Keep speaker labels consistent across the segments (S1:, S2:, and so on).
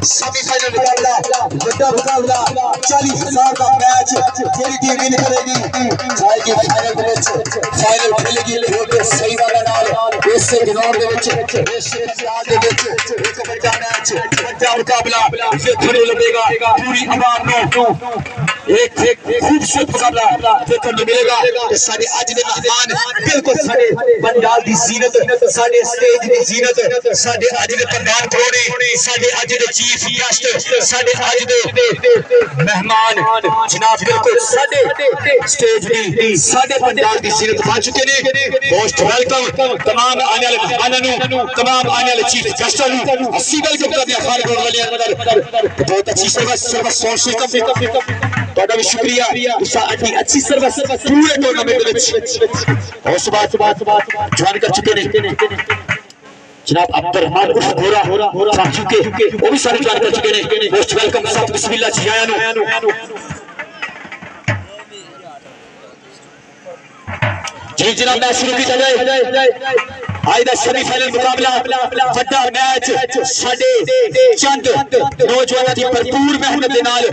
S1: semi final مقابلہ بڑا مقابلہ 40,000 کا میچ جیڑی ٹیم ون کرے گی جائے گی فائنل دے وچ فائنل کھیلے گی لوگ صحیح والا نال اس گراؤنڈ دے وچ اس اتحاد دے وچ ایک بڑا میچ بڑا مقابلہ یہ تھوڑے لگے گا پوری عوام نو ایک خوبصورت مقابلہ دیکھنے کو ملے گا کہ سارے اج دے مہمان بالکل سارے پنڈال دی زینت سارے سٹیج دی زینت سارے اج دے پردھان کھڑونے سارے اج دے چیف گیسٹ سارے اج دے مہمان جناب بالکل سارے سٹیج دی سارے پنڈال دی زینت بن چکے نے موسٹ ویلکم تمام آنے والے مہمانوں تمام آنے والے چیف گیسٹوں اسی ویلکم کرتے ہیں خالد والے بہت اچھی سروس سون سسٹم بڑا بھی شکریہ اچھی سروس پورے ٹورنامنٹ اور صبح جوائن کر چکے ہیں جناب عبد الرحمان عرف گورا چاچو کے وہ بھی سارے جوائن کر چکے ہیں موسٹ ویلکم صاحب بسم اللہ جی آیا نو جی جناب میں شروع کی جائے آج دا سیمی فائنل مقابلہ بڑا میچ ساڈے چند نوجوانوں دی بھرپور محنت دے نال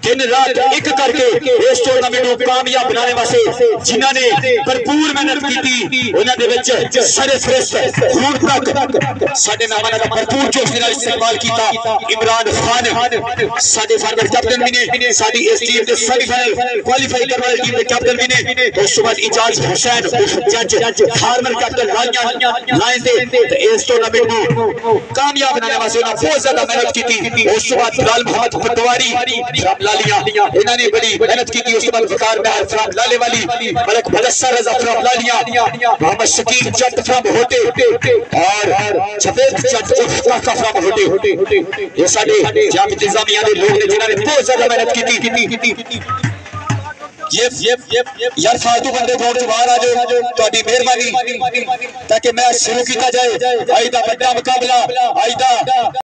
S1: دن رات ایک کر کے اس ٹورنامنٹ کو کامیاب بنانے واسطے جنہاں نے بھرپور محنت کی انہاں دے وچ سر فہرست خون تک ساڈے مہماناں دا بھرپور جوش دے نال استقبال کیتا عمران خان ساڈے فارورڈ کیپٹن بھی نے ساڈی اس ٹیم دے سیمی فائنل کوالیفائی کرنے والی ٹیم دے کیپٹن بھی نے اس کے بعد اجاز حسین جج فارمر کیپٹن لائن دے اس ٹورنامنٹ کو کامیاب بنانے واسطے انہاں بہت زیادہ محنت کی اس کے بعد بلال محمد پٹواری انہوں نے بڑی محنت کی اس کے بعد وقار مہر فرام لالے والی ملک مدثر رضا فرام لالیاں محمد شکیل جٹ فرام ہوتے اور جاوید جٹ کا فرام ہوتے یہ سارے جامع انتظامیہ دے لوگ نے جنہوں نے بہت زیادہ محنت کی یار فالتو بندے دوڑ کے باہر آ جاؤ تہاڈی مہربانی تاکہ میچ شروع کیتا جائے آئیدہ بڑا مقابلہ آئیدہ